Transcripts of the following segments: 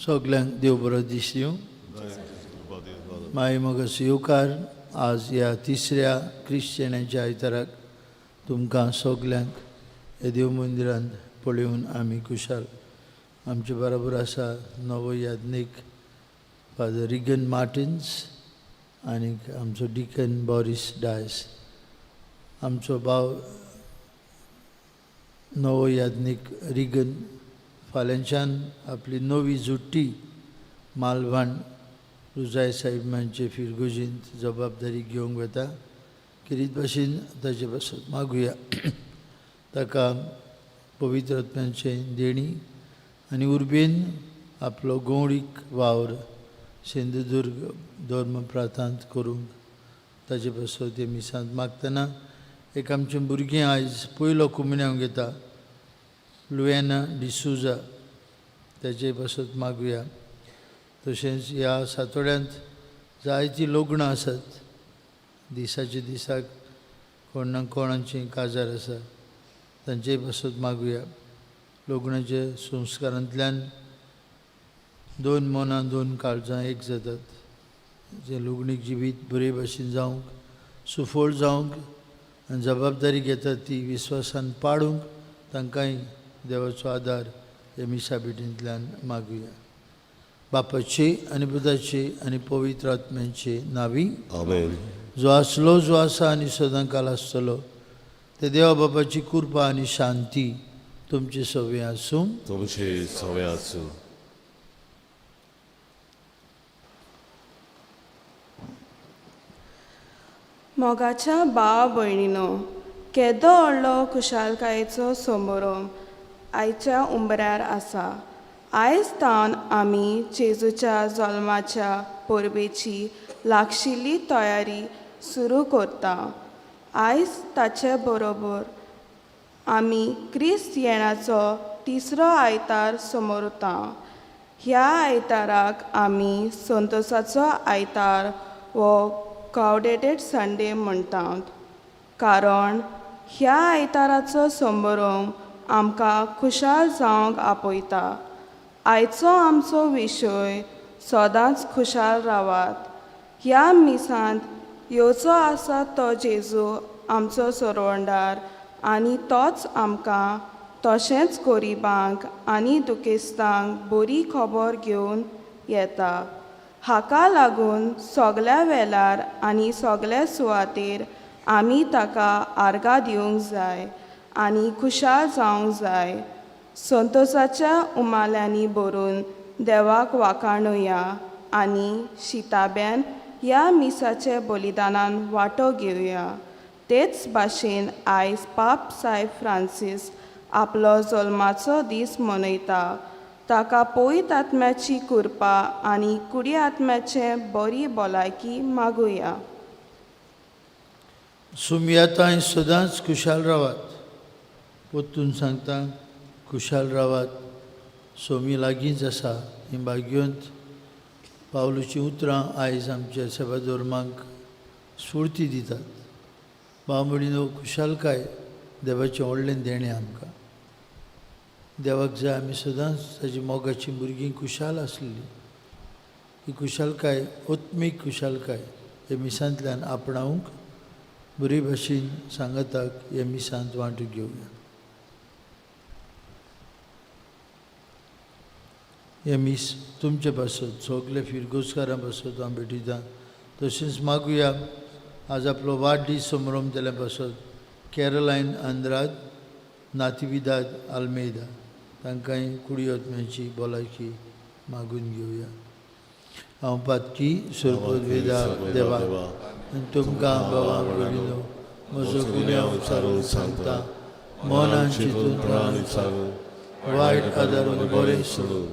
सगळ्यांक देव बरो दीस दिवं. मागीर म्हाका येवकार आज ह्या तिसऱ्या क्रिश्चनाच्या आयताराक तुमकां सगळ्यांक हे देव मंदिरांत पळोवन आमी खुशाल. आमचे बरोबर आसा नवो याज्ञीक फादर रिगन मार्टिन्स आनी आमचो डिकन बॉरिस डायस. आमचो भाव नवो याज्ञीक रिगन फाल्यांच्यान आपली नवी जुट्टी मालवण रुजाय साहेबांचे फिरगोजींत जबाबदारी घेवंक वता. किरीत भाशेन ताचे पासून मागुया ताका पवित्र आत्म्याचें देणी आनी उर्बेन आपलो गवळीक वावर सिंधुदुर्ग धर्म प्रांतांत करूंक ताचे पासून ते मिसांत मागतना एक आमचें भुरगें आयज पयलो कुमन्यांव घेता लुएना डिसूजा ताचे पासून मागुया. तशेंच ह्या सातोड्यांत जायतीं लग्नां आसात. दिसाचे दिसाक कोण ना कोणाचें काजार आसा तांचे पासून मागुया. लग्नाच्या संस्कारांतल्यान दोन मनां दोन काळजां एक जातात. जे लग्नीक जिवीत बरे भाशेन जावंक सुफोळ जावंक आनी जबाबदारी घेतात ती विस्वासान पाडूंक तांकांय देवाचो आदार हे मिसा भेटींतल्यान मागुया. बापाचे आनी पुताचे आनी पवित्र आत्म्याचे नांवी आमेन. जो आसलो जो आसा आनी सदां काल आसतलो ते देवा बापाची कृपा आनी शांती तुमचे सवे आसूं. तुमचे सवे आसूं. मोगाच्या भाव भयणीनो, केदो व्हडलो खुशालकायेचो समारंभ आयच्या उंबऱ्यार आसा. आयज तावन आमी जेजूच्या जल्माच्या परबेची लागशिल्ली तयारी सुरू करता. आयज ताचे बरोबर आमी क्रिस्त येणाचो तिसरो आयतार समोरता. ह्या आयताराक आमी संतोसाचो आयतार वो गावडेटेड संडे म्हणटात, कारण ह्या आयताराचो समारंभ आमकां खुशाल जावंक आपयता. आयचो आमचो विशय सदांच खुशाल रावात. ह्या मिसांत येवचो आसा तो जेजू आमचो सोरवंडार आनी तोच आमकां तशेंच गरिबांक आनी दुखेस्तांक बरी खबर घेवन येता. हाका लागून सगल्या वेळार आनी सगल्या सुवातेर आमी ताका आर्गां दिवंक जाय आनी खुशाल जावंक जाय. संतोसाच्या उमाल्यांनी भरून देवाक वाखाणुया आनी शिताब्यान ह्या मिसाचे बलिदानान वांटो घेवया. तेच भाशेन आयज पाप सायब फ्रांसीस आपलो जल्माचो दीस मनयता. ताका पवित्र आत्म्याची कृपा आनी कुडी आत्म्याचें बरी भलायकी मागुया. सुमयाताय सदांच खुशाल रावात. पोत्तून सांगता खुशाल रावात. सोमी लागींच आसा. ही भाग्यवंत पावलुची उतरां आयज आमच्या सेवा धर्मांक स्फूर्ती दितात. बामणीनो, खुशालकाय देवाचें व्हडलें देणें आमकां. देवाक जाय आमी सदांच ताची मोगाची भुरगीं खुशाल आसलेली. ही खुशालकाय ओत्मीक खुशालकाय हे मिसांतल्यान आपणावंक बरे भाशेन सांगताक हे मिसांत वांटून घेवया. हे मीस तुमचे पासत सगळे फिरगोजकारां पासत हांव भेटयतां. तशेंच मागुया आज आपलो वाडदीस समारंभ जाल्या पासत कॅरोलायन आंद्राद नातिविदाद आल्मेदा तांकांय कुडी आत्म्याची भलायकी मागून घेवया. हांव पातकी सुरपदवेदा देवा आनी तुमकां भावांक भगिनो म्हजो गुन्यांव विचारून सांगता. मनान चिंतून प्राण विचारून वायट आदारून बरें सोडून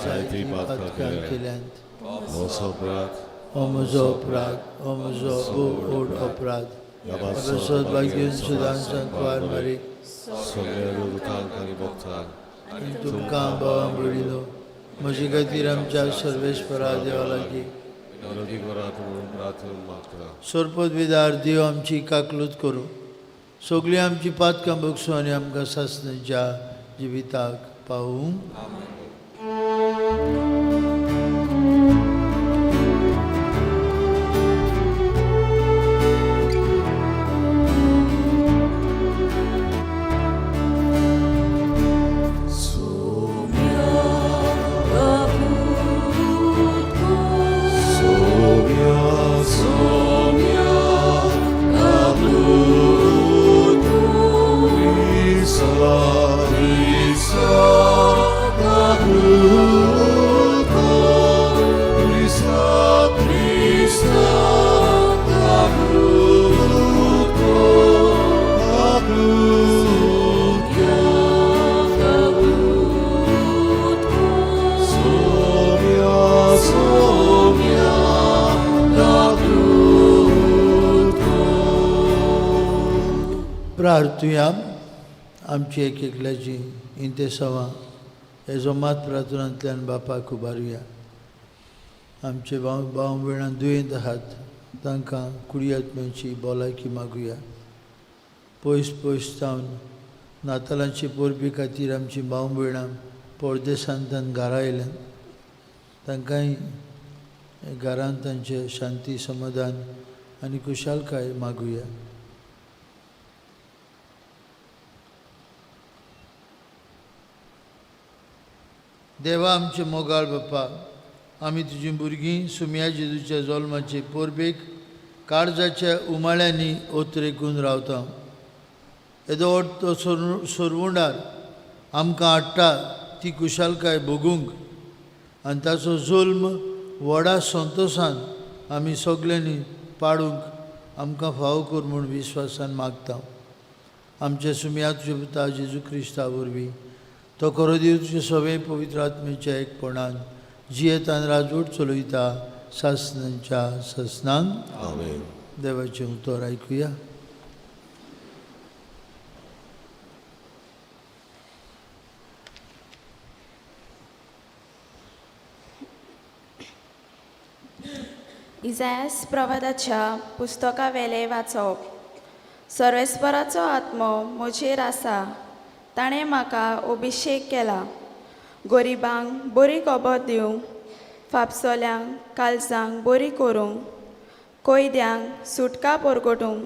जायतीं पातकां केल्यांत हो म्हजो अपराध, हो म्हजो व्हड अपराध. सद्भाग्यवन सुदां सांकवार मारी आनी तुमकां भावांक भगिनो म्हजे खातीर आमच्या सर्वेस्परा देवा लागीं सोरपदवेदार देव आमची काकलूत करूं. सगळीं आमची पातकां बगसूं आनी आमकां सासणेच्या जिविताक पावूं. प्रार्थुया आमची एक एकल्याची इंतेसवा हे जोमात प्रार्थनांतल्यान बापाक उबारुया. आमचे भाव भयणां दुयेंत आहात तांकां कुडी आत्म्याची भलायकी मागुया. पयस पयस जावन नातालांची परबी खातीर आमची भाव भयणां परदेसांतल्यान घरा आयल्यान तांकांय घरांत तांचे शांती समाधान आनी खुशालकाय मागुया. देवा आमचे मोगाळ बापा, आमी तुजी भुरगीं सुमया जेजूच्या जल्माचे परबेक काळजाच्या उमाळ्यांनी ओतरेकून रावता. येदो तो सोरवुंडार आमकां हाडटा ती खुशालकाय भोगूंक आनी ताचो जुल्म व्हडा संतोशान आमी सगल्यांनी पाडूंक आमकां फावो कर म्हूण विस्वासान मागता. आमच्या सुमया तुजे पुता जेजू क्रिस्ता वरवीं तो खरो देव तुजे सगळे पवित्र आत्मेच्या एकपणान जियेतान राजवट चलयता सासनांच्या ससनान. आमेन. देवाचें उतर आयकुया. इजायास प्रवादाच्या पुस्तका वेले वाचप. सर्वेस्पराचो आत्मो म्हजेर आसा, ताणें म्हाका अभिशेक केला. गरिबांक बरी खबर दिवंक, फापसोल्यांक काळजांक बरी करूंक, कोयद्यांक सुटका परगटूंक,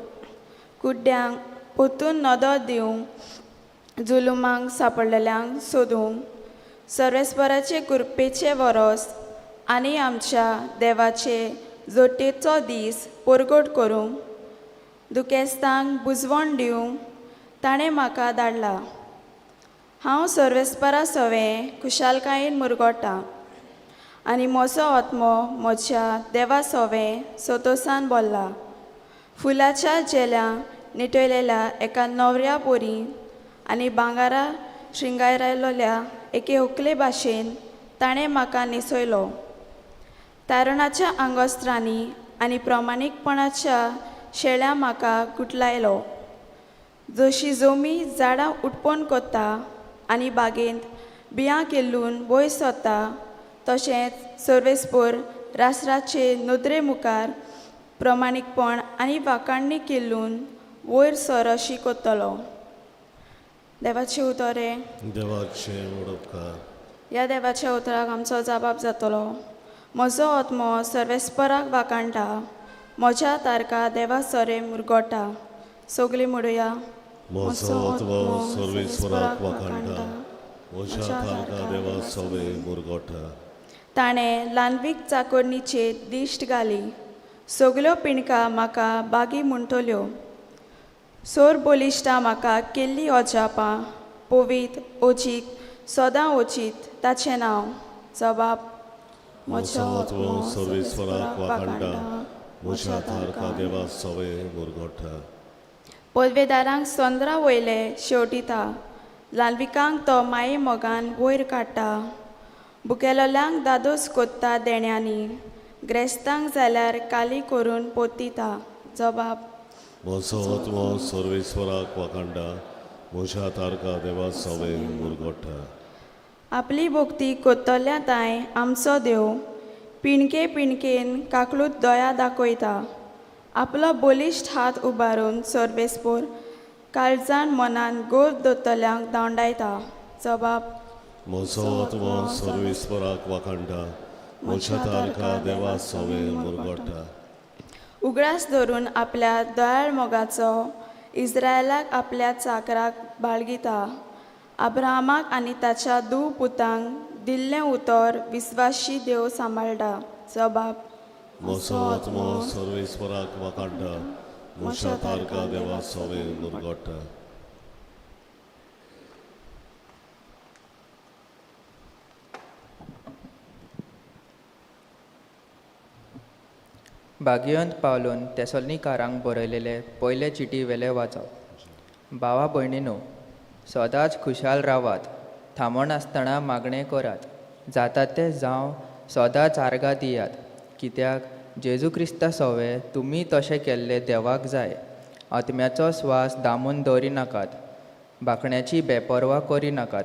कुड्ड्यांक पोतून नदर दिवंक, जुलुमांक सांपडलेल्यांक सोदूंक, सर्वेस्पराचे कृपेचे वरस आनी आमच्या देवाचे जोडटेचो दीस परगट करूंक, दुखेस्तांक बुजवण दिवंक ताणें म्हाका धाडला. हांव सर्वेस्परा सवें खुशालकायेन मुरगोडटां आनी म्हजो आत्मो म्हज्या देवा सवें सोतोसान बोल्ला. फुलाच्या जेल्यां निटयलेल्या एका नवऱ्या पोरी आनी भांगारा श्रिंगारयलोल्या एके व्हंकले भाशेन ताणें म्हाका न्हेसयलो. तारणाच्या आंगोस्त्रांनी आनी प्रमाणीकपणाच्या शेळ्या म्हाका गुटलायलो. जशी जोमी झाडां उटपण कोत्ता आनी बागेंत बियां केल्लून वयर सोदता, तशेंच सर्वेस्पर रासराचे नदरे मुखार प्रमाणीकपण आनी वाकाणणी केल्लून वयर सर अशी कोत्तलो. देवाचे उतरे. देवाचे उडोवकार. ह्या देवाच्या उतराक आमचो जबाब जातलो. म्हजो आत्मो सर्वेस्पराक वाकाणटा, म्हज्या तारका देवा सरे मुरगोडटा. सगळीं म्हणुया. म्हजो आत्मो सर्वेस्पराक वाखाणटा, म्हज्या तारका देवा सवे मुरगोडटा. ताणें ल्हानवीक चाकोरणीचेर दिश्ट घाली. सगल्यो पिणकां म्हाका बागी म्हणटल्यो. सोर बोलिश्टा म्हाका केल्ली ओजापां, पोवीत ओजीक सदां ओजीत ताचें नांव. जबाब. म्हजो आत्मो सर्वेस्पराक वाखाणटा, म्हज्या तारका देवा सवे मुरगोडटा. पदवेदारांक संद्रा वयले शेवटिता, ल्हानविकांक तो माये मोगान वयर काडटा. बुकेलोल्यांक दादोस कोत्ता देण्यांनी, ग्रेस्तांक जाल्यार काली करून पोतिता. जबाब. म्हजो आत्मो सर्वेस्पराक वाखाणटा, म्हज्या तारका देवा सवे मुरगोडटा. आपली भोक्ती कोत्तल्या ताय आमचो देव पिणके पिणकेन काकलूत दोया दाखयता. आपलो बलिश्ट हात उबारून सर्वेस्पर काळजान मनान गोड दोतोल्यांक धांवडायता. जबाब. म्हजो आत्मो सर्वेस्पराक वाखाणटा, म्हज्या तारका देवा सवे मुरगोडटा. उगडास धरून आपल्या दयाळ मोगाचो इस्रायलाक आपल्या चाकराक बाळगिता. अब्राहमाक आनी ताच्या दू पुतांक दिल्लें उतर विस्वाशी देव सांबाळटा. जबाब. म्हजो आत्मो सर्वेस्पराक वाखाणटा, म्हज्या तारका देवा सवे मुरगोडटा. भाग्यवंत पावलून तेसोलनीकारांक बरयलेले पयले चिटी वेले वाचप. भावा भयणीनो, सदांच खुशाल रावात, थांबून आसतना मागणें करात, जाता तें जावं सदांच आर्गां दियात, कित्याक जेजू क्रिस्ता सवे तुमी तशें केल्ले देवाक जाय आत्म्याचो स्वास दामून दवरिनाकात, बाकण्याची बेपरवा करिनाकात,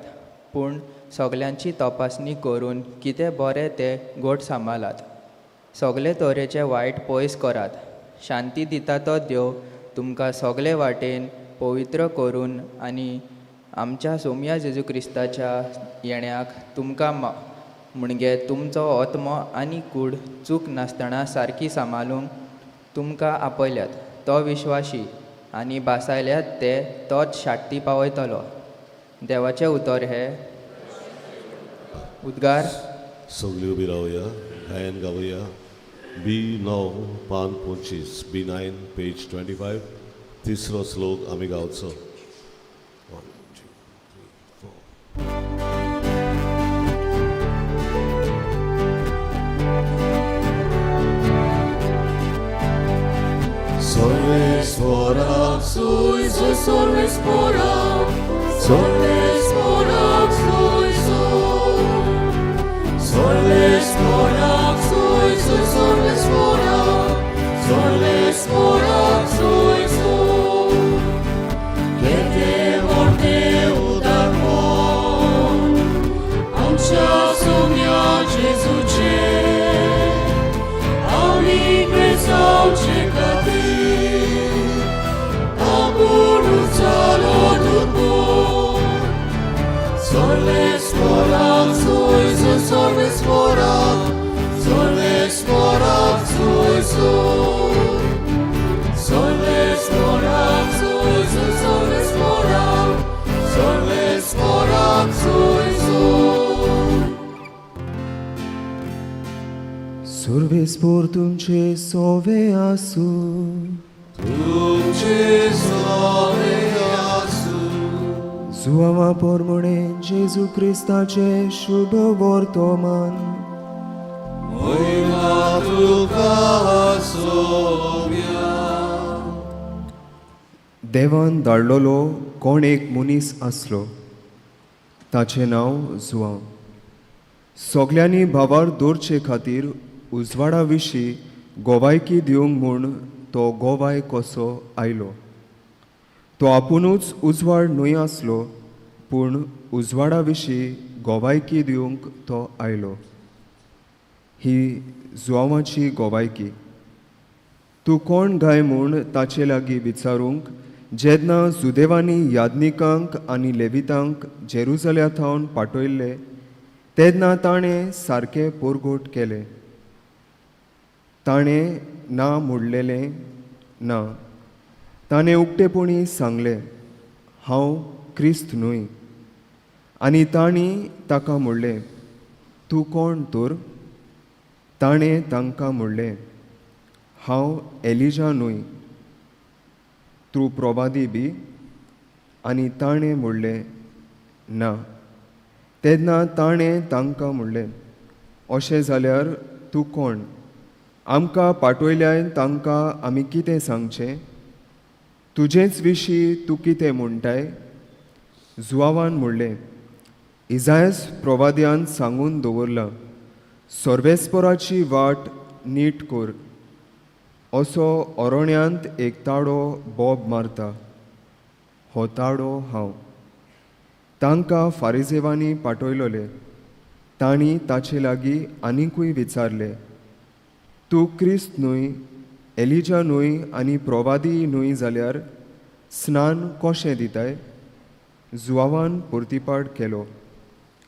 पूण सगल्यांची तपासणी करून कितें बरें तें घोट सांबाळात. सगले तरेचे वायट पयस करात. शांती दिता तो देव तुमकां सगले वाटेन पवित्र करून आनी आमच्या सोम्या जेजू क्रिस्ताच्या येण्याक तुमकां म्हणजे तुमचो आत्मो आनी कूड चूक नासतना सारकी सांबाळूंक तुमकां आपयल्यात. तो विश्वासी आनी बासायल्यात ते तोच शाट्टी पावयतलो. देवाचें उतर हे उद्गार सगळी उबी रावया, गायन गावया. B9 पान 25, B9 पेज 25, तिसरो श्लोक आमी गावचो. 1, 2, 3, 4. Sorvesporak, sój, sorvesporak, sorvesporak, sój, sorvesporak, sój, sorvesporak, sorvesporak, sój, kiedy morte udarmon, amcia sumia Jezucie, ami krezał czekati. Sorvesporak, sój, sorvesporak, sorvesporak, sój, sorvesporak, sój, sorvesporak, sorvesporak, sój. Sorvespor तुमचे सोवे आसू, तुमचे सोवे आसू. जुआवा पोरमोणे जेजू क्रिस्ताचे शुभ वर्तमान. महिमा तुका सोम्या. देवान धाडलोलो कोण एक मनीस आसलो, ताचें नांव जुआंव. सगल्यांनी भावार दवरचे खातीर उजवाडा विशीं गोवायकी दिवंक म्हूण तो गोवाय कसो आयलो. तो आपुणूच उजवाड न्हय आसलो, पूण उजवाडा विशीं गोवायकी दिवंक तो आयलो. ही जुआंवाची गोवायकी. तूं कोण गाय म्हूण ताचे लागीं विचारूंक जेन्ना जुदेवांनी यादनिकांक आनी लेवितांक जेरुसल्याथावन पाठयल्ले तेन्ना ताणें सारकें पोरगोट केलें. ताणें ना मोडलेलें ना. ताणें उक्तेपणी सांगलें, हांव क्रिस्त न्हय. आनी तांणी ताका म्हणलें, तूं कोण तर? ताणें तांकां म्हणलें, हांव एलिजा न्हय. तूं प्रवादी बी? आनी ताणें म्हणलें, ना. तेन्ना ताणें तांकां म्हणलें, अशें जाल्यार तूं कोण? आमकां पाठयल्यार तांकां आमी कितें सांगचें? तुजेच विशीं तूं कितें म्हणटाय? जुआवान म्हणलें, इजायास प्रवाद्यान सांगून दवरलां, सर्वेस्पराची वाट नीट कर. असो अरोण्यांत एक ताडो बोब मारता. हो ताडो हांव. तांकां फारिजेवांनी पाठयलोले. तांणी ताचे लागीं आनिकूय विचारलें, तूं क्रिस्त न्हय, एलिजा न्हय आनी प्रवादी न्हय जाल्यार स्नान कशें दिताय? जुआवान परतीपाट केलो,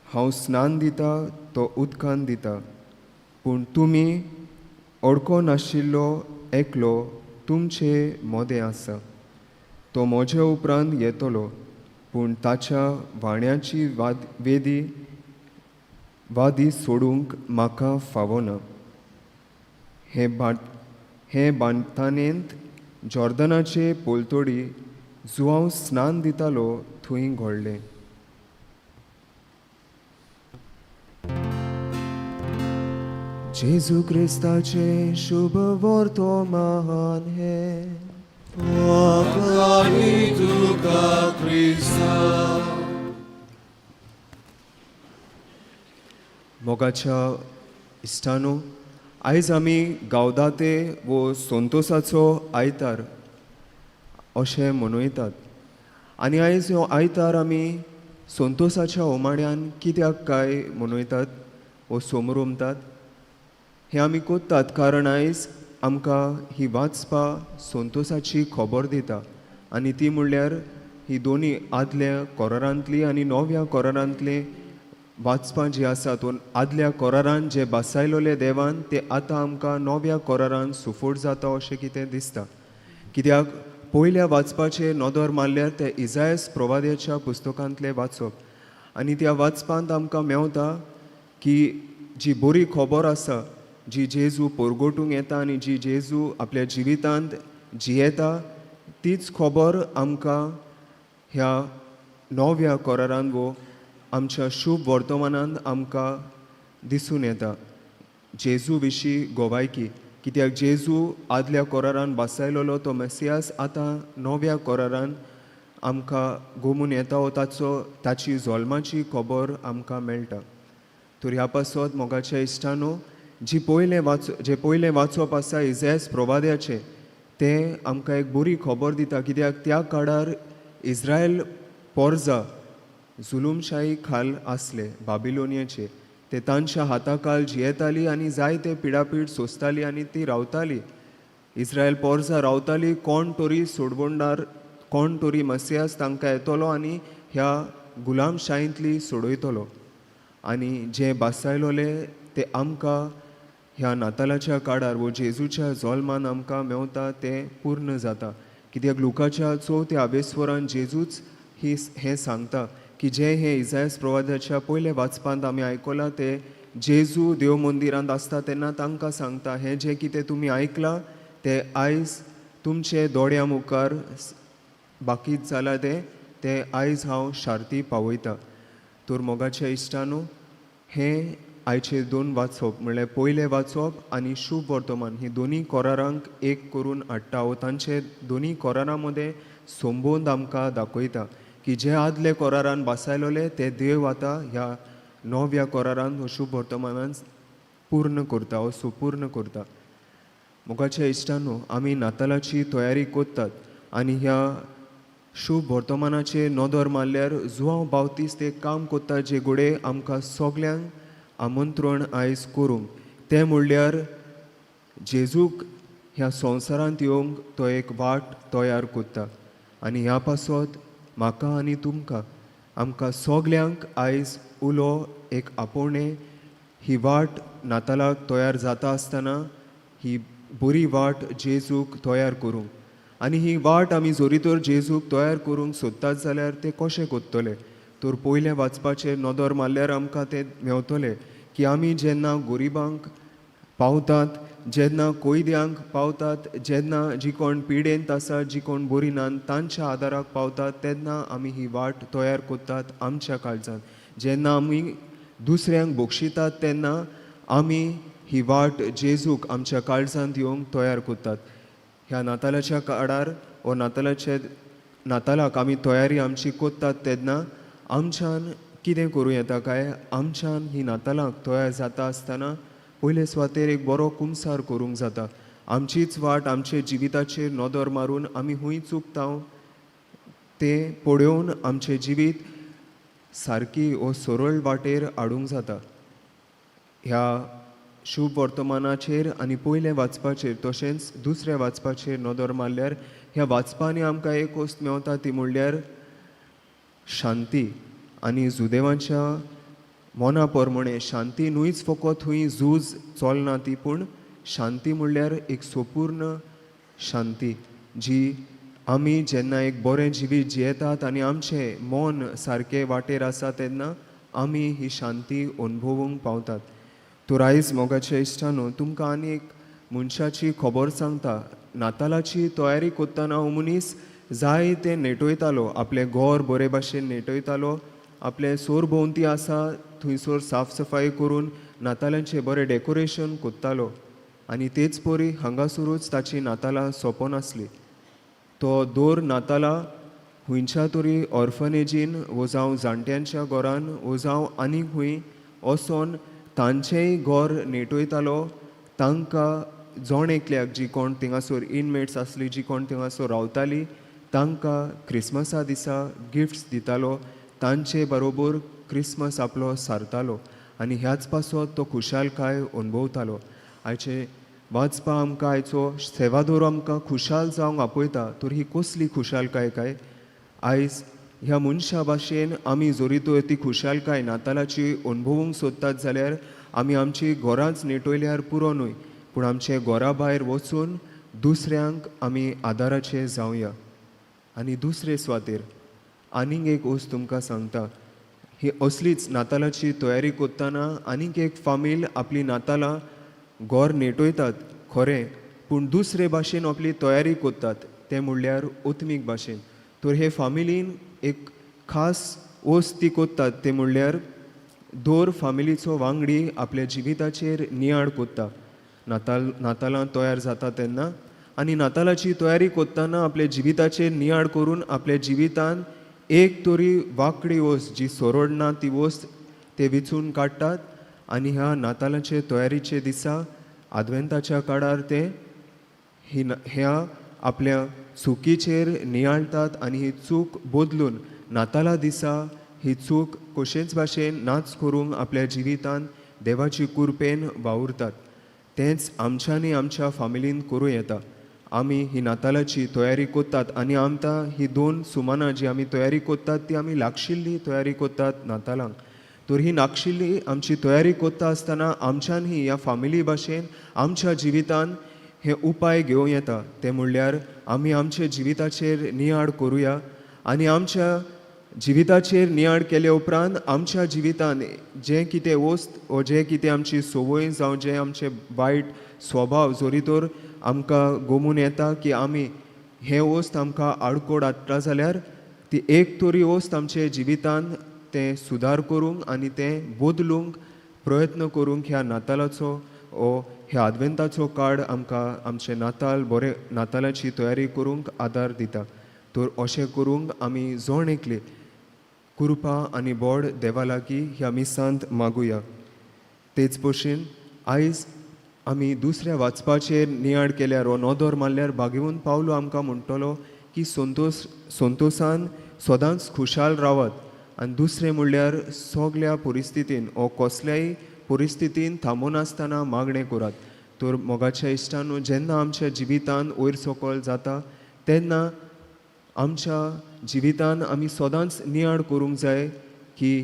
हांव स्नान दिता तो उदकान दिता, पूण तुमी अडको नाशिल्लो एकलो तुमचे मोदें आसा. तो म्हजे उपरांत येतलो, पूण ताच्या वाण्याची वादी सोडूंक म्हाका फावना. हे बांदतानेंत जॉर्दनाचे पोलतोडी जुआंव स्नान दितालो थंय घडलें. जेजू क्रिस्ताचे शुभ वर्तमान हे. Wakani tuka Krista. मोगाच्या इश्टानो, आयज आमी गावदाते वो संतोसाचो आयतार. अशें मनयतात. आनी आयज हो आयतार आमी संतोसाच्या होमाड्यान कित्याक काय मनयतात वो सोमरोमतात हें आमी कोत्तात कारण आयज आमकां ही वाचपा संतोसाची खबर दिता. आनी ती म्हणल्यार ही दोनी आदल्या कोरारांतली आनी नव्या कोरारांतली वाचपां जीं आसात, आदल्या कोरारान जे बसयलोले देवान ते आतां आमकां नव्या कोरारान सुफोट जाता अशें कितें दिसता. कित्याक पयल्या वाचपाचे नदर मारल्यार ते इजायस प्रवाद्याच्या पुस्तकांतले वाचप आनी त्या वाचपांत आमकां मेवता की जी बरी खबर आसा, जी जेजू परगोटूंक येता आनी जी जेजू आपल्या जिवितांत जियेता, तीच खबर आमकां ह्या नव्या कोरारान वो आमच्या शुभ वर्तमानांत आमकां दिसून येता. जेजू विशीं गोवायकी, कित्याक जेजू आदल्या कोरारान बसयलोलो तो मेसियास आतां नव्या कोरारान आमकां घुमून येता वो ताची जल्माची खबर आमकां मेळटा. तर ह्या पासत मोगाच्या इश्टानो, जे पयलें वाचप आसा इजायास प्रवाद्याचें, तें आमकां एक बरी खबर दिता. कित्याक त्या काळार इस्रायल पोरजा जुलूमशाही खाल आसले बाबिलोनियाचे. ते तांच्या हाताखाल जियेताली आनी जायते पिडापीड सोंसताली आनी ती रावताली. इस्रायल पोरजा रावताली, कोण तरी सोडवणदार, कोण तरी मसियास तांकां येतलो आनी ह्या गुलामशायेंतली सोडयतलो. आनी जे बासायलोले ते आमकां ह्या नातालाच्या काळार वो जेजूच्या जल्मान आमकां मेवता तें पूर्ण जाता. कित्याक लुकाच्या 4थ्या अवेस्वरान जेजूच हें सांगता की जे हे इजायस प्रवादाच्या पयले वाचपांत आमी आयकलां ते जेजू देव मंदिरांत आसता तेन्ना तांकां सांगता, हें जें कितें तुमी आयकलां तें आयज तुमचे दोळ्या मुखार बाकीत जालां तें आयज हांव शार्ती पावयतां. तर मोगाच्या इश्टानो, हें आयचे 2 वाचप म्हणल्यार पयलें वाचप आनी शुभ वर्तमान ही दोनी कोरारांक एक करून हाडटा वो तांचे दोनी कोरारां मदें संबंद आमकां दाखयता की जे आदले कोरारान बसयलोले ते देव आतां ह्या नव्या कोरारान हो शुभ वर्तमानान पूर्ण करता वो सुपूर्ण करता. मोगाच्या इश्टानो, आमी नातालाची तयारी कोत्तात आनी ह्या शुभ वर्तमानाचे नदर मारल्यार जुआंव बावतीस्त एक काम कोत्ता जे घोडे आमकां सगल्यांक आमंत्रण आयज करूंक. तें म्हणल्यार जेजूक ह्या संवसारांत येवंक तो एक वाट तयार कोत्ता. आनी ह्या पासत म्हाका आनी तुमकां आमकां सगल्यांक आयज उलो एक आपोवणें ही वाट नातालाक तयार जाता आसतना ही बरी वाट जेजूक तयार करूंक. आनी ही वाट आमी जोरी तर जेजूक तयार करूंक सोदतात जाल्यार ते कशें कोत्तले. तर पयलें वाचपाचेर नदर मारल्यार आमकां तें मेवतलें की आमी जेन्ना गरिबांक पावतात, जेन्ना कोयद्यांक पावतात, जेन्ना जी कोण पिडेंत आसा, जी कोण बरी नात तांच्या आदाराक पावतात, तेन्ना आमी ही वाट तयार कोत्तात आमच्या काळजांत. जेन्ना आमी दुसऱ्यांक बक्षितात तेन्ना आमी ही वाट जेजूक आमच्या काळजांत येवंक तयार कोत्तात. ह्या नातालाच्या काळार वो नातालाक आमी तयारी आमची कोत्तात तेन्ना आमच्यान कितें करूं येता काय, आमच्यान ही नातालाक तयार जाता आसतना पयले सुवातेर एक बरो कुमसार करूंक जाता. आमचीच वाट आमचे जिविताचेर नदर मारून आमी खूंय चुकता तें पळोवन आमचें जिवीत सारकी वो सरळ वाटेर हाडूंक जाता. ह्या शुभ वर्तमानाचेर आनी पयलें वाचपाचेर तशेंच दुसऱ्या वाचपाचेर नदर मारल्यार ह्या वाचपांनी आमकां एक वस्त मेवता ती म्हणल्यार शांती. आनी जुदेवांच्या मना प्रमाणे शांती न्हूच फकत खूंय झूज चलना ती, पूण शांती म्हणल्यार एक संपूर्ण शांती जी आमी जेन्ना एक बरें जिवीत जियेतात आनी आमचें मन सारकें वाटेर आसा तेन्ना आमी ही शांती अनुभवूंक पावतात. तर आयज मोगाच्या इश्टानो, तुमकां आनी एक मनशाची खबर सांगता. नातालाची तयारी कोत्तना हो मनीस जाय तें नेटयतालो, आपलें घर बरे भाशेन नेटयतालो, आपलें सोरभोंवती आसा थंयसर साफ सफाई करून नातालांचें बरें डेकोरेशन कोत्तालो. आनी तेच परी हांगासरूच ताची नातालां सोंपोन आसली. तो दर नातालां खंयच्या तरी ऑर्फनेजीन वो जावं जाणट्यांच्या घरान वो जावं आनीक खूंय वचोन तांचेंय घर नेटयतालो. तांकां जोण एकल्याक जी कोण थिंगासर इनमेट्स आसली, जी कोण थिंगासर रावताली, तांकां क्रिसमसा दिसा गिफ्ट्स दितालो, तांचे बरोबर क्रिसमस आपलो सारतालो आनी ह्याच पासो तो खुशालकाय अनुभवतालो. आयचे वाचपा आमकां आयचो सेवादोर आमकां खुशाल जावंक आपयता, तर ही कसली खुशालकाय काय? आयज ह्या मनशा भाशेन आमी जोरी तर ती खुशालकाय नातालाची अनुभवूंक सोदतात जाल्यार आमी आमची घरांच नेटयल्यार पुरो न्हय, पूण आमचे घरा भायर वचून दुसऱ्यांक आमी आदाराचे जावया. आनी दुसरे सुवातेर आनीक एक वस्त तुमकां सांगता, ही असलीच नातालाची तयारी करतना आनीक एक फामील आपली नातालां घर नेटयतात खरें, पूण दुसरे भाशेन आपली तयारी करतात, तें म्हणल्यार ओत्मीक भाशेन. तर हे फामिलीन एक खास वस्त ती करतात, तें म्हणल्यार दर फामिलीचो वांगडी आपल्या जिविताचेर नियाळ कोत्ता. नातालां तयार जाता तेन्ना आनी नातालाची तयारी करतना आपल्या जिविताचेर नियाळ करून आपल्या जिवितान एक तरी वांकडी वस्त जी सोरोडना ती वस्त ते विचून काडटात आनी ह्या नातालाचे तयारीचे दिसा आदवेंताच्या काळार ते ह्या आपल्या चुकीचेर नियाळटात आनी ही चूक बदलून नाताला दिसा ही चूक कशेच भाशेन नाच करूंक आपल्या जिवितान देवाची कृपेन वावुरतात. तेंच आमच्यांनी आमच्या फामिलीन करूं येता. आमी ही नातालाची तयारी करतात आनी आमकां ही 2 सुमानां जी आमी तयारी करतात ती आमी लागशिल्ली तयारी करतात नातालांक. तर ही नागशिल्ली आमची तयारी करता आसतना आमच्यान ही ह्या फामिली भाशेन आमच्या जिवितान हे उपाय घेवं येता. ते म्हणल्यार आमी आमच्या जिविताचेर नियाळ करुया आनी आमच्या जिविताचेर नियाळ केले उपरांत आमच्या जिवितान जें कितें वस्त वा जें कितें आमची संवय जावं जें आमचे वायट स्वभाव जोरी तर आमकां गमून येता की आमी हे वस्त आमकां आडकोड हाडटा जाल्यार ती एक तरी वस्त आमचे जिवितान तें सुदार करूंक आनी तें बदलूंक प्रयत्न करूंक ह्या नातालाचो ओ ह्या आदवेंताचो काळ आमकां आमचे नाताल बरें नातालाची तयारी करूंक आदार दिता. तर अशें करूंक आमी जोण एकले कृपा आनी बोड देवा लागीं ह्या मिसांत मागुया. तेच भशेन आयज आमी दुसऱ्या वाचपाचेर नियाळ केल्यार हो नोदोर मारल्यार भागिवून पावलो आमकां म्हणटलो की संतोशान सदांच खुशाल रावात आनी दुसरें म्हणल्यार सगल्या परिस्थितीन ओ कसल्याय परिस्थितीन थांबून आसतना मागणें करात. तर मोगाच्या इश्टान जेन्ना आमच्या जिवितान वयर सकयल जाता तेन्ना आमच्या जिवितान आमी सदांच नियाळ करूंक जाय की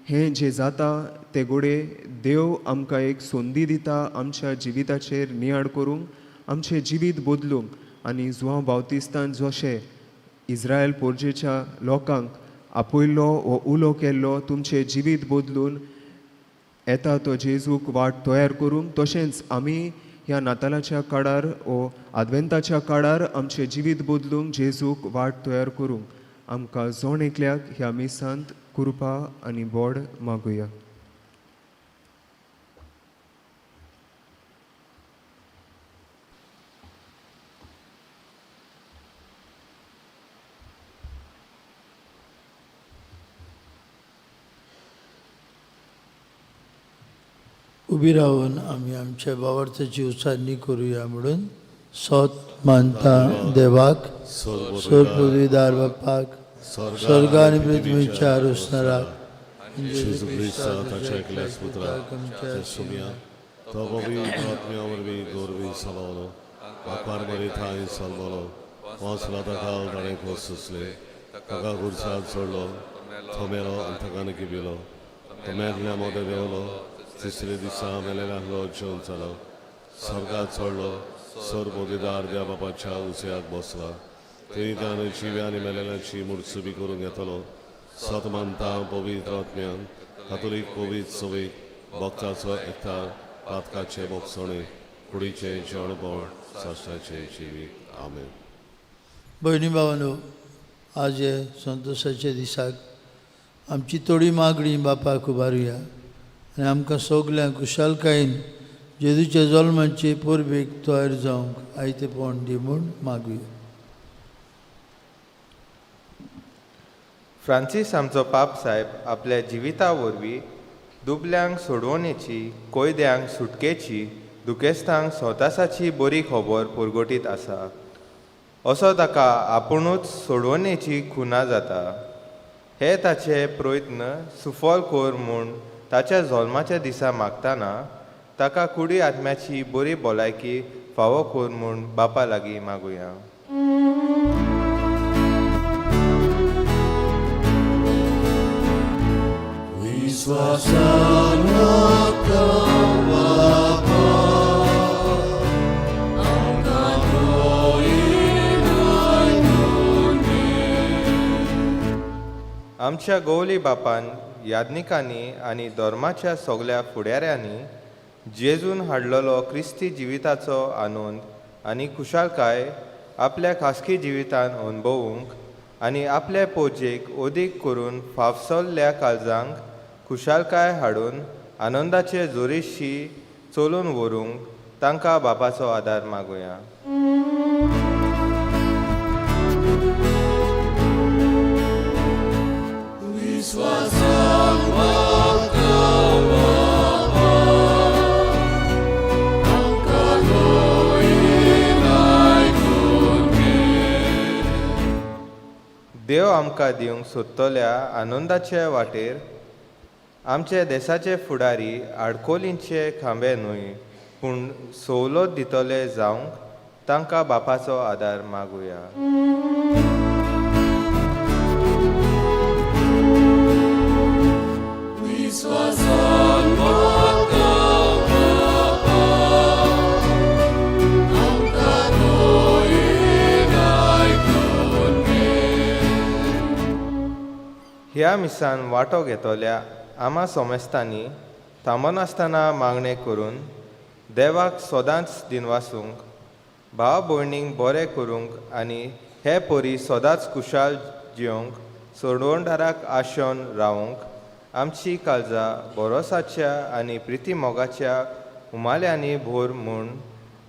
हें जें जाता ते घोडे देव आमकां एक संदी दिता आमच्या जिविताचेर नियाळ करूंक, आमचें जिवीत बदलूंक आनी जुआंव बावतिस्तान जशें इस्रायल पोरजेच्या लोकांक आपयल्लो वो उलो केल्लो तुमचें जिवीत बदलून येता तो जेजूक वाट तयार करूंक, तशेंच आमी ह्या नातालाच्या काळार वो आदवेंताच्या काळार आमचें जिवीत बदलूंक जेजूक वाट तयार करूंक आमकां जोण एकल्याक ह्या मिसांत कृपा आनी बोड मागुया. उबी राहून आमी आमच्या भावार्थाची उसारणी करूया म्हणून सोत मानता देवाक सोर पदवीदार बापाक स्वर्ग आनी पृथ्वीच्या रुसणाराक जेजू क्रिस्ता ताच्या एकल्याच पुत्राक सुमिया तो पवित्र आत्म्या वरवीं गोरवी साबावलो आकार बरी थाय सालबलो वाचला ताका ताणें खोस सुचले ताका गुरसाद सोडलो तो मेलो आनी ताका गिबिलो तो मेरल्या मोदे देंवलो तिसरे दिसा मेलेल्या आहलो जेवन जालो स्वर्गात चडलो सोर पदवीदार देवा बापाच्या उस्याक बसला थंय त्यान जिव्या आनी मेलेल्याची मुर्सुबी करून येतलो सत मानता पवित्र आत्म्यान कातोलीक पवित्र सवेक भक्ताचो एकठार पातकाचे मोगसणे कुडीचे जेवणपण साश्टाचे जिवीक आमेन. भयणी भावांनो, आज हे संतोशाच्या दिसाक आमची थोडी मागणी बापाक उबारुया आनी आमकां सगल्यांक खुशालकायेन जेजूच्या जल्माची परबेक तयार जावंक आयतेपण दी म्हूण मागुया. फ्रांसीस आमचो पाप साहेब आपल्या जिविता वरवीं दुबल्यांक सोडवणेची, कोयद्यांक सुटकेची, दुखेस्तांक स्वतासाची बरी खबर पुरगोटीत आसा. असो ताका आपुणूच सोडवणेची खुना जाता. हे ताचे प्रयत्न सुफल कोर म्हूण ताच्या जल्माच्या दिसा मागतना ताका कुडी आत्म्याची बरी भलायकी फावो कोर म्हूण बापा लागीं मागुया. आमच्या गवली बापान याज्ञिकांनी आनी धर्माच्या सगळ्या फुडाऱ्यांनी जेजून हाडलेलो क्रिस्ती जिविताचो आनंद आनी खुशालकाय आपल्या खासगी जिवितान अनुभवूंक आनी आपल्या पोजेक ओदीक करून फावसल्ल्या काळजांक खुशालकाय हाडून आनंदाचे जोरेशी चलून व्हरूंक तांकां बापाचो आदार मागुया. देव आमकां दिवंक सोदतल्या आनंदाचे वाटेर आमचे देशाचे फुडारी आडकोलींचे खांबे न्हय पूण सवलत दितले जावंक तांकां बापाचो आदार मागुया. ह्या मिसान वांटो घेतल्या आमा सोमेस्तांनी थांबून आसतना मागणें करून देवाक सदांच दिनवासूंक, भाव भयणींक बरें करूंक आनी हे परी सदांच खुशाल जियोंक सोडवणदाराक आशोवन रावूंक आमची काळजां भरोसाच्या आनी प्रिती मोगाच्या उमाल्यांनी भोर म्हूण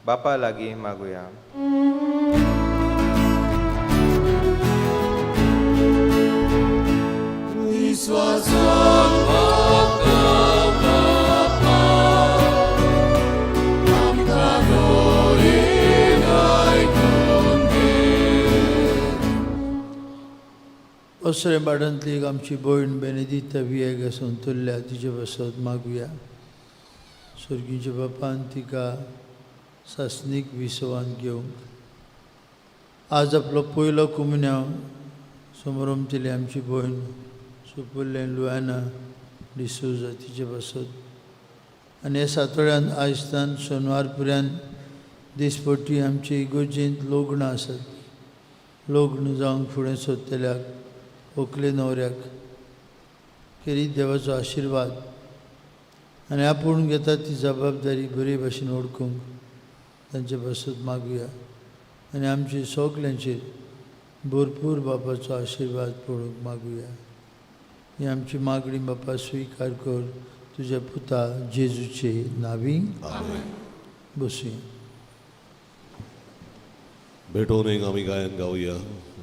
बापा लागीं मागुया. असरे बाडांतली आमची भयण बेनेदिता वियेग संतुल्ल्या तिचे बसत मागुया. स्वर्गीचे बापान तिका सासनीक विसवान घेवंक आज आपलो पयलो कुमन्याव समोरमतली आमची भयण सुपुल्ले लुआना डिसोजा तिचे बसत आनी हे सातोळ्यान आयजतान शेनवार पर्यंत दिसपट्टी आमचे इगोर्जेंत लग्न आसात. लग्न जावंक फुडें सोदतल्याक व्हंकले न्हवऱ्याक खेरीत देवाचो आशिर्वाद आनी आपूण घेता ती जबाबदारी बरे भाशेन ओळखूंक तांचे बसत मागुया आनी आमचे सगल्यांचेर भरपूर बापाचो आशिर्वाद पळोवंक मागुया. ही आमची मागणी बापा स्विकार कर तुज्या पुता जेजूचे नांवी. बसूया. भेटून एक आमी गायन गावया.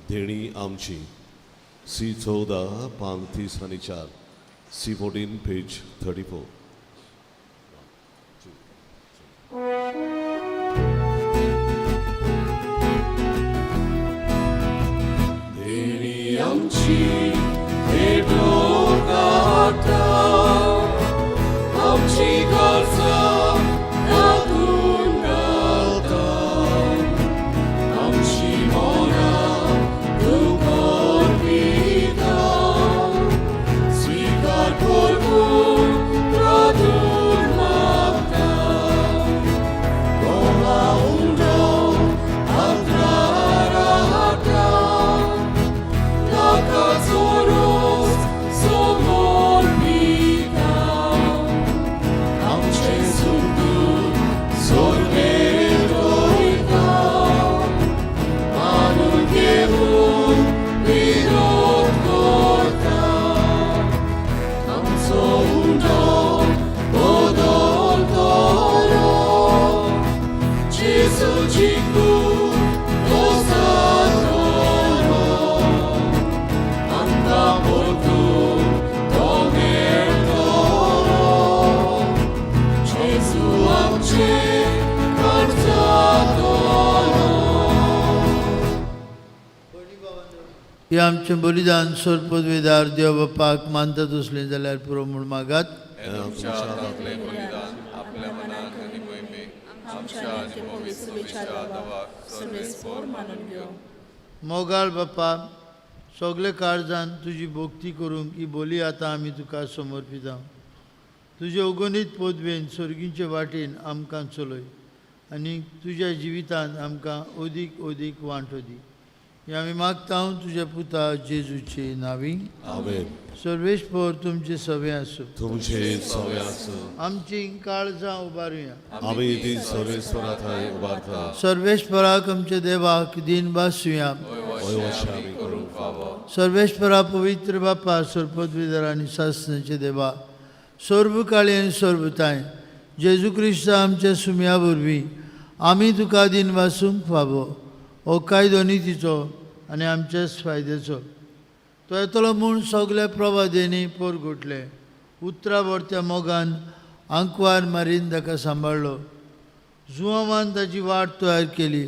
देणी आमची C14 पान 30 आणि 4, C14 पेज 34. देणी आमची भेटूंक आता आमची काळजां तातूंत घालता आमची मोरां तुका दिता स्विकार करून प्रार्थून मागता दोळा उडोवन अंतरार राहता ताका चोरून आमचें बलिदान सोरपदवेदार देव बापाक मानतात असलें जाल्यार पुरो म्हूण मागात. तुमच्या हातांतलें बलिदान आपल्या मनाक आनी मोहिमेक आमच्या आनी पवित्र विचारावाक सर्वेस्पर मानून घेवं. मोगाळ बापा, सगळे काळजान तुजी भोक्ती करूंक ही बोली आतां आमी तुका समर्पिता. तुजे अगणित पदवेन सर्गीचे वाटेन आमकां चलय आनी तुज्या जिवितांत आमकां अदीक अदीक वांटो दी. हे आमी मागता तुज्या पुता जेजूचे नांवी. आमेन. सर्वेस्पर तुमचे सवे आसूं. तुमचे सवे आसूं. आमची काळजां उबारुया. आमी ती सर्वेस्परा थंय उबारता. सर्वेस्पराक आमच्या देवाक दिन बासूया. वयवशा आमी करूंक फावो. सर्वेस्परा पवित्र बापा, सर्पद्विधर आनी सासणाचे देवा, सर्वकाळी आनी सर्वताय जेजू क्रिस्ता आमच्या सुम्या वरवीं आमी तुका दिन वासूंक फावो. हो कायदो नितीचो आनी आमच्याच फायद्याचो. तो येतलो म्हूण सगल्या प्रवादेनी परगोटले. उतरावरत्या मोगान आंकवार मारीन ताका सांबाळलो. जुवामान ताची वाट तयार केली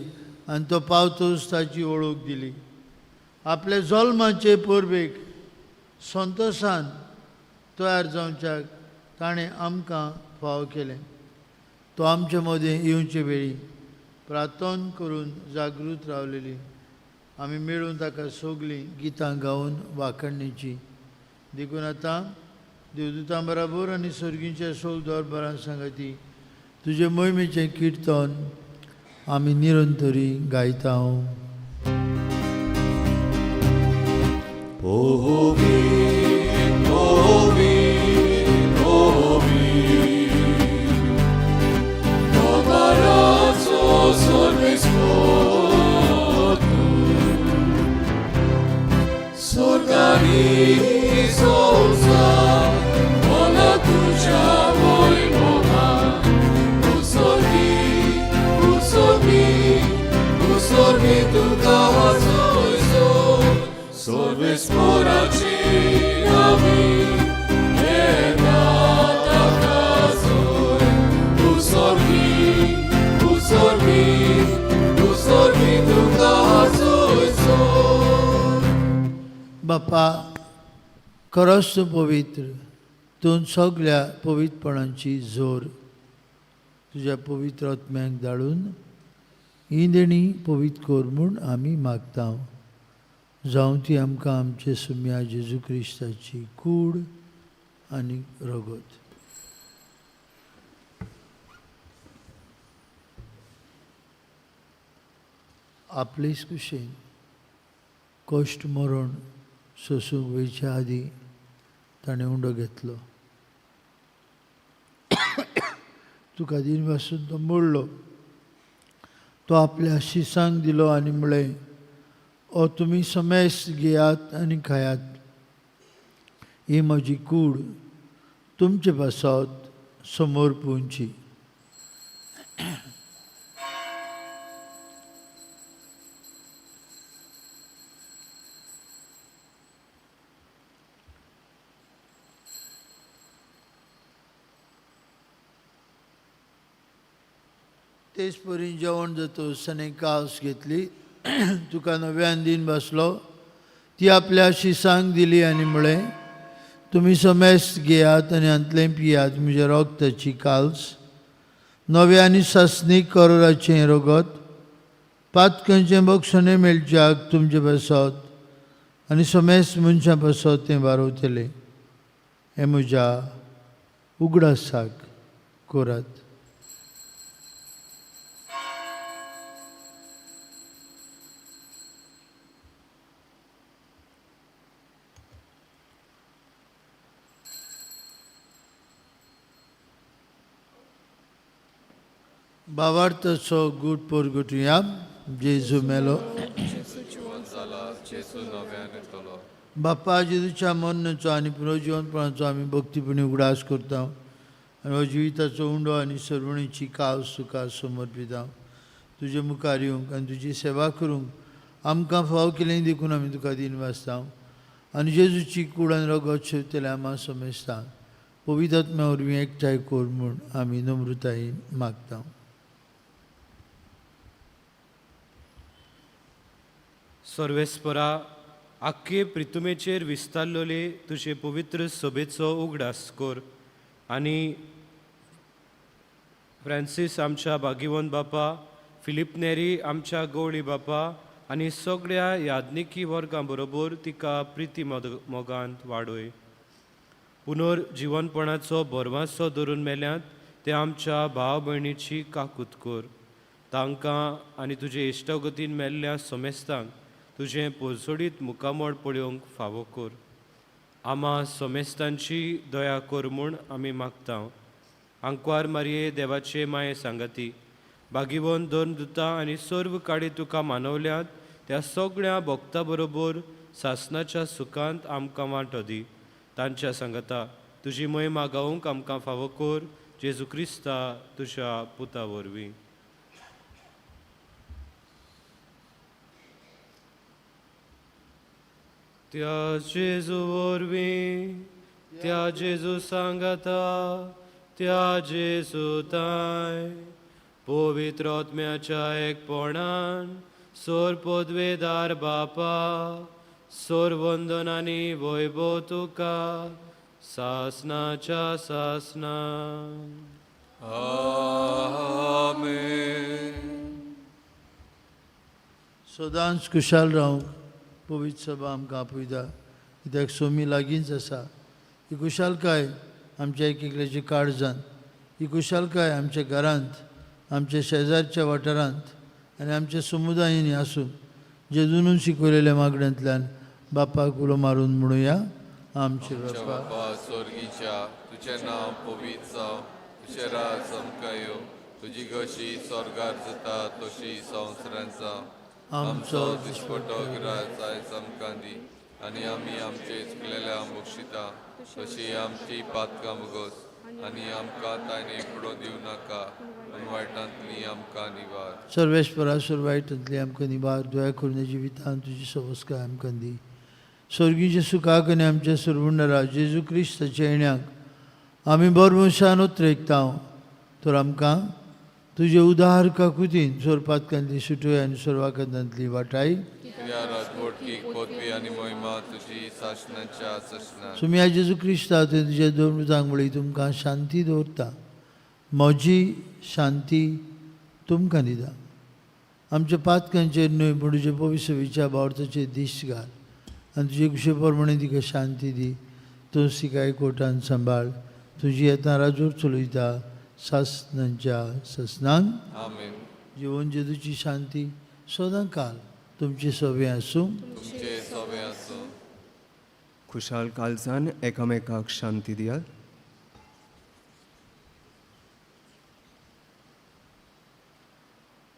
आनी तो पावतोच ताची वळख दिली. आपल्या जल्माचे परबेक संतोशान तयार जावच्याक ताणें आमकां फाव केलें. तो आमचे मदें येवचे वेळी प्रार्थना करून जागृत रावलेली. आमी मेळून ताका सगळीं गितां गावन वाखणणेची देखून आतां देवदूतां बराबर आनी सर्गीच्या सगळ्या दरबारां सांगाती तुजे मोहिमेचें किर्तन आमी निरंतरी गायता. Sorvesporaci nami jedna takazor usorgi tukazor. बापा, खरोच तूं पवित्र. तूं सगळ्या पवित्रपणांची जोर तुज्या पवित्र आत्म्याक धाडून ही देणी पवित्र कर म्हूण आमी मागता. जावं ती आमकां आमचे सुम्या जेजू क्रिस्ताची कूड आनी रगत. आपलेच कुशेन कश्ट मरण सोसूंक वयच्या आदीं ताणें उंडो घेतलो. तुका दिन वासून तो मोडलो. तो आपल्या शिसांक दिलो आनी म्हळें, ओ तुमी समेस्त घेयात आनी खायात. ही म्हजी कूड तुमचे पासत समोर पोवची. तेच परी जेवण जातो सनें कास घेतली. तुका नव्यान दिन बसलो. ती आपल्या शिसांक दिली आनी म्हळें, तुमी समेस्त घेयात आनी हांतलें पियात म्हज्या रोगताची काल्स. नवे आनी सासणीक करोराचें रगत पातकांचें बक्षणें मेळच्याक तुमचे पासत आनी समेस्त मनशां पासत तें वारवतलें. हें म्हज्या उगडासाक करात. भावार्थाचो गूट परगटुया. जेजू मेलो. बापा जेजूच्या मरणाचो आनी पुनर्जीवनपणाचो आमी भक्तीपणी उगडास करता आनी हो जिविताचो उंडो आनी सर्वणीची कास तुका समर्पिता. तुजे मुखार येवंक आनी तुजी सेवा करूंक आमकां फाव केलें देखून आमी तुका दिन वाचता आनी जेजूची कूड आनी रगत शेवतले आमां समेजता. पवित्र आत्म्या वरवीं एकठांय कर म्हूण आमी नम्रतायेन मागता. सर्वेस्परा आख्खे प्रितुमेचेर विस्तारलोले तुजे पवित्र सभेचो उगडास कर आनी फ्रांसीस आमच्या भागिवंत बापा, फिलिप नेरी आमच्या गवळी बापा आनी सगळ्या याज्ञिकी वर्गां बरोबर तिका प्रिती मोगांत वाडय. पुनर्जीवनपणाचो बरवासो धरून मेल्यांत ते आमच्या भाव भयणीची काकूत कर. तांकां आनी तुजे इश्टगतीन मेल्ल्या सोमेस्तांक तुजें पोरसोडीत मुखामोड पळोवंक फावो कर. आम्हा सोमेस्तांची दया कर म्हूण आमी मागता. आंकवार मारये देवाचे माये सांगाती, भागिवंत धर्मदुता आनी सर्व काळी तुका मानवल्यात त्या सगळ्या भक्तां बरोबर सासणाच्या सुखांत आमकां वांटो दी. तांच्या सांगता तुजी महिमा गावूंक आमकां फावो कर. जेजू क्रिस्ता तुज्या पुता वरवीं. त्या जेजू वरवीं, त्या जेजू सांगता, त्या जेजू ताय पवित्र आत्म्याच्या एकपणान सोर पदवेदार बापा, सोर वंदनांनी वैभव तुका सासनाच्या सासना. सदांच खुशाल रावंक पवित्र सभा आमकां आपयता. कित्याक सोमी लागींच आसा. ही खुशालकाय आमच्या एकल्याच्या काळजांत, ही खुशालकाय आमच्या घरांत, आमच्या शेजारच्या वाठारांत आनी आमच्या समुदायांनी आसून जेजून शिकवलेल्या मागण्यांतल्यान बापाक उलो मारून म्हणुया. आमचे बापा स्वर्गीच्या, तुझें नांव पवित्र जावं, तुजें राज आमकां येवं, तुजी कशी स्वर्गार जाता तशी संवसारांत जावं. आमचो दिसपटो गिराय आयज आमकां दी आनी आमी आमचे चुकलेल्या बक्षिता तशी आमची पातकां बगोस आनी आमकां तायने फुडो दिवं नाका आनी वायटांतली आमकां निवार. सर्वेस्परा वायटांतली आमकां निवार. दया करून जिवितांत तुजी सवस्काय आमकां दी. स्वर्गीच्या सुखाक आनी आमच्या सुरवंडरा जेजू क्रिस्ताच्या येण्याक आमी बरमुशान उतरेकता. तर आमकां तुजे उदार काकुतीन सोरपातकांतली सुटोय आनी सोरवाकांतांतली वाटाय. या राजवटकी कोतवी आनी मोहिमा तुजी सासणाच्या सासना. सुम्या जेजू क्रिस्ता तुज्या दोन जांगवळी तुमकां शांती दवरता. म्हजी शांती तुमकां दिता. आमच्या पातकांचेर न्हय पूण तुजे पवित्र विचार बावर्थाचेर दिश्ट घाल आनी तुजे कुशे प्रमाणे तिका शांती दी. तूं सिकाय कोर्टान सांबाळ. तुजी येता राजवट चलयता सासनांच्या सासनांक. आमेन. जिवन जेजूची शांती सदां काल तुमचे सवे आसूं. तुमचे सवे आसूं. खुशाल काळजान एकामेकाक शांती दियात.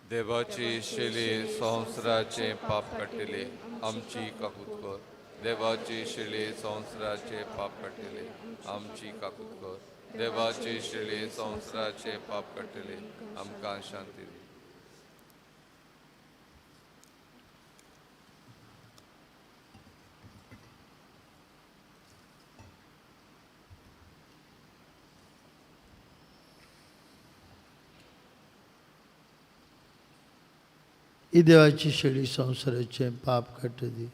देवाची शेली संवसाराचे पाप काटिले आमची काकूत कर. देवाची शेली संवसाराचे पाप काटिले आमची काकूत कर. देवाची शेली संवसाराचे पाप काटिले आमकां शांती दी. ही देवाची शेळी संवसाराचे पाप काडटा दी.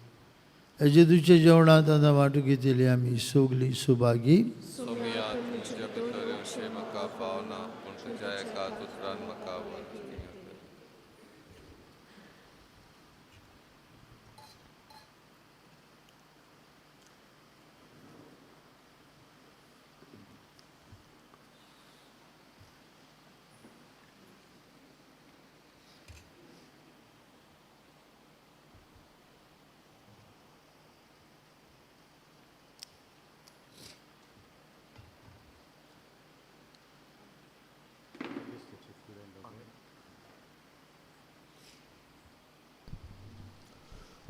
जेजूच्या जेवणांत आतां वांटो घेतली आमी सगलीं सुभागी. सोमियात म्हज्या भितर येवचें म्हाका पावना पूण तुज्या एका उतरान म्हाका वरचें.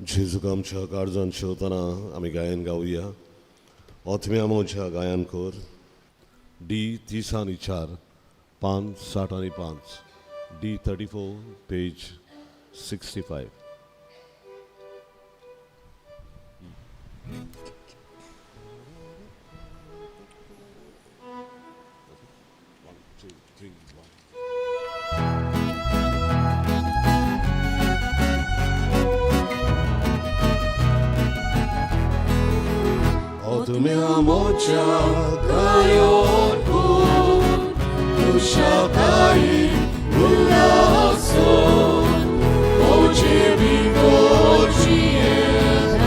जेजूक आमच्या काळजांत शेवतना आमी गायन गावया. ओथम्या मोच्या गायन कर. D304 565 D34 page 65. 어둠의 모자 가요고 우샤가이 울라소 오제비고 지에다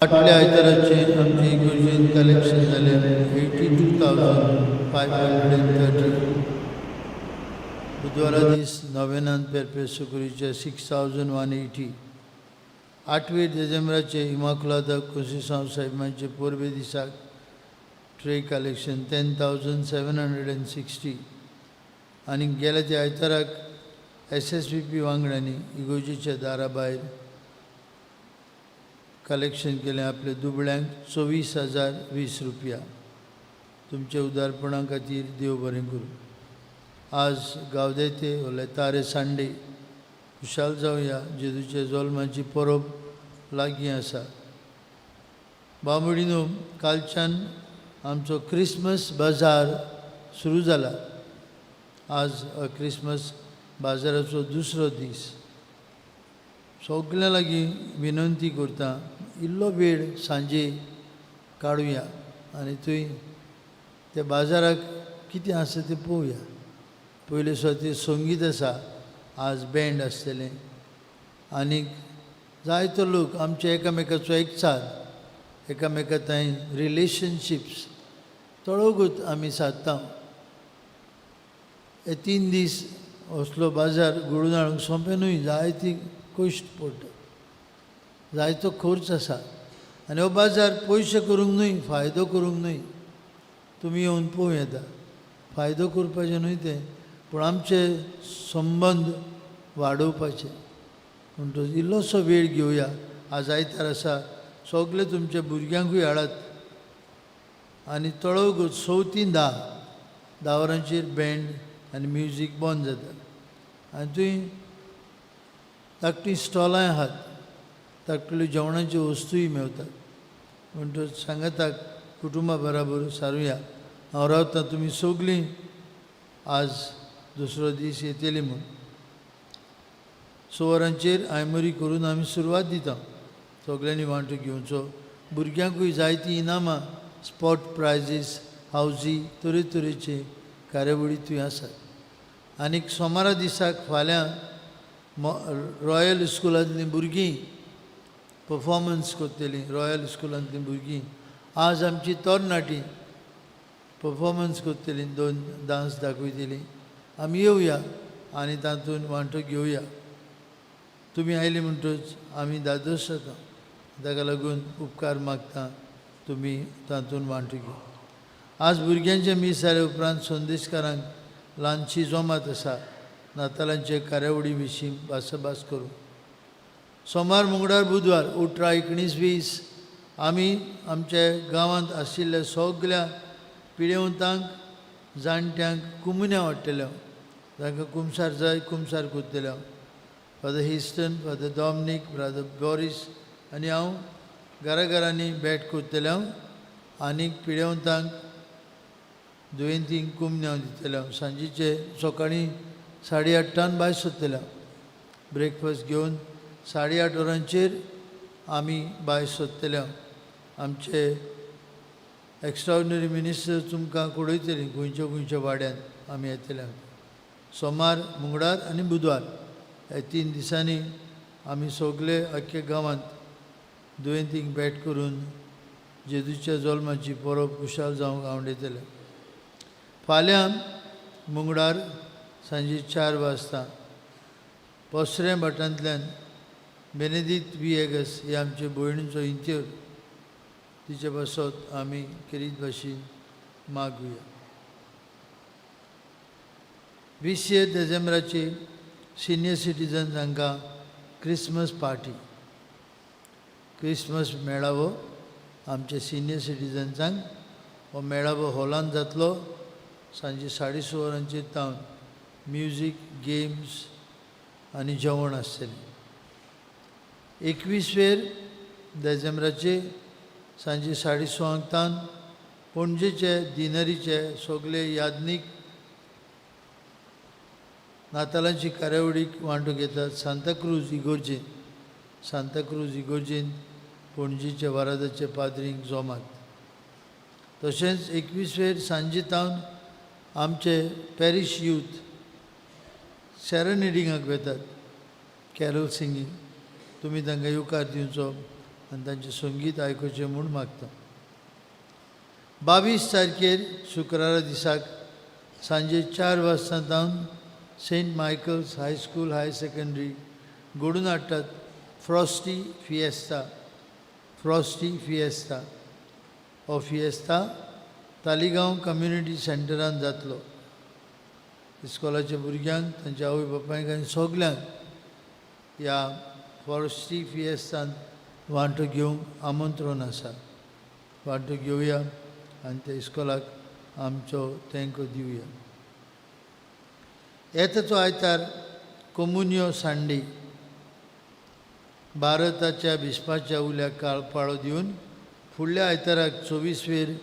फाटल्या आयताराचे आमचे इगर्जेन कलेक्शन जालें 82,530. बुधवारा दीस नोवेनांत पेरपे सुकुरीचे 6,180. 8 डिसेंबराचे इमाकुलादा कोसिसांव साहेबांचे पोरबे दिसाक ट्रे कलेक्शन 10,760. आनी गेल्या त्या आयताराक SSVP वांगड्यांनी इगोजेच्या दारा भायर कलेक्शन केलें आपले दुबळ्यांक 24,020 रुपया. तुमचे उदारपणा खातीर देव बरें करूं. आज गावदेते ओले तारे सांडे खुशाल जावया. जेजूचे जल्माची परब लागीं आसा. बामणीनो, कालच्यान आमचो क्रिसमस बाजार सुरू जाला. आज क्रिसमस बाजाराचो दुसरो दीस. सगळ्या लागीं विनंती करता, इल्लो वेळ सांजे काडुया आनी थंय त्या बाजाराक कितें आसा तें पळोवया. पयले सुवातेर संगीत आसा, आज बँड आसतलें, आनीक जायतो लोक आमचे एकामेकाचो एकचार, एकामेका थंय रिलेशनशिप्स तळोगूत आमी सादता. हे 3 दीस असलो बाजार घडोवन हाडूंक सोंपें न्हय, जायती कश्ट पडटा, जायतो खर्च आसा. आनी हो बाजार पयशे करूंक न्हय, फायदो करूंक न्हय. तुमी येवन पळोवं येता, फायदो करपाचें न्हय तें, पूण आमचे संबंद वाडोवपाचे. म्हणटच इल्लोसो वेळ घेवया. आज आयतार आसा, सगळे तुमच्या भुरग्यांकूय हाडात. आनी तळोग 9:30 वरांचेर बँड आनी म्युजीक बंद जाता. आनी थंय धाकटीं स्टॉलांय आहात, धाकट्यो जेवणाच्यो वस्तूय मेळटात. म्हणटच सांगाताक कुटुंबा बरोबर सारुया. हांव रावतां, तुमी सगळीं आज दुसरो दीस येतली म्हूण. 6 वरांचेर आयमरी करून आमी सुरवात दिता. सगळ्यांनी वांटो घेवचो. भुरग्यांकूय जायतीं इनामां, स्पॉट प्रायजीस, हावजी, तरेतरेचे कार्यावळी थंय आसात. आनीक सोमारा दिसाक फाल्यां रॉयल स्कुलांतलीं भुरगीं परफॉर्मन्स करतलीं. रॉयल स्कुलांतलीं भुरगीं आज आमची तरणाटीं परफॉर्मन्स करतलीं, 2 डान्स दाखयतलीं. आमी येवया आनी तातूंत वांटो घेवया. तुमी आयली म्हणटच आमी दादोस जाता. ताका लागून उपकार मागता, तुमी तातूंत वांटो घेव. आज भुरग्यांचे मीस जाले उपरांत संदेशकारांक ल्हानशी जमात आसा नातालांचे कार्यावळी विशीं भासाभास करूं. सोमार, मंगळार, बुधवार 18, 19, 20 आमी आमच्या गांवांत आशिल्ल्या सगळ्या पिडेवंतांक, जाणट्यांक कुमन्या वाडटल्यो. तांकां कुमसार जाय, कुमसार करतल्यो. Father Histon, father Dominic, brother Boris आनी हांव घराघरांनी भेट करतले. आनीक पिडेवंतांक, दुयेंतींक कुमन्या दितले. सांजेचे सकाळीं 8:30 भायर सरतले. ब्रेकफास्ट घेवन 8:30 वरांचेर आमी भायर सरतले. आमचे एक्स्ट्राऑर्डिनरी मिनिस्टर तुमकां कळयतलीं खंयच्या खंयच्या वाड्यान आमी येतले. सोमार, मंगळार आनी बुधवार ह्या 3 दिसांनी आमी सगळे आख्या गांवांत दुयेंतींक भेट करून जेजूच्या जल्माची परब खुशाल जावंक आवडयतले. फाल्यां मंगळार सांजे 4 वाजता पोसरे भाटांतल्यान बेनेदित विएगस ही आमचे भयणीचो इंत्योर, तिचे बसत आमी खेरीत भाशेन मागुया. 20 डिसेंबराची सिनियर सिटीजन हांकां क्रिसमस पार्टी, क्रिसमस मेळावो आमच्या सिनियर सिटीजन्सांक. हो मेळावो हॉलांत जातलो. सांजे 6:30 वरांचेर तावन म्युजीक, गेम्स आनी जेवण आसतलें. 21 डिसेंबराचे सांजे 6:30 तावन पणजेचे दिनरीचे सगळे यादनीक नातालांची कार्यावळीक वांटो घेतात. सांताक्रूज इगोर्जेन, सांताक्रूज इगोर्जेन पणजेचे वारादाचे पाद्रींक जमात. तशेंच 21 सांजे तावन आमचे पॅरीश यूथ सेरेनिडिंगाक वेतात, कॅरल सिंगींग. तुमी तांकां येवकार दिवचो आनी तांचें संगीत आयकुचें म्हूण मागता. 22 तारखेर शुक्रारा दिसाक सांजे 4 वाजता तावन Saint Michael's high school higher secondary घडोवन हाडटात फ्रॉस्टी फिएस्ता. फ्रॉस्टी फिएस्ता हो फिएस्ता तालिगांव कम्युनिटी सेंटरान जातलो. इस्कॉलाच्या भुरग्यांक, तांच्या आवय बापायक आनी सगल्यांक ह्या फ्रॉस्टी फिएस्तांत वांटो घेवंक आमंत्रण आसा. वांटो घेवया आनी त्या इस्कॉलाक आमचो तेंको दिवया. येता तो आयतार कमुन्यो सांडे भारताच्या बिस्पाच्या उल्याक पाळो दिवन फुडल्या आयताराक 24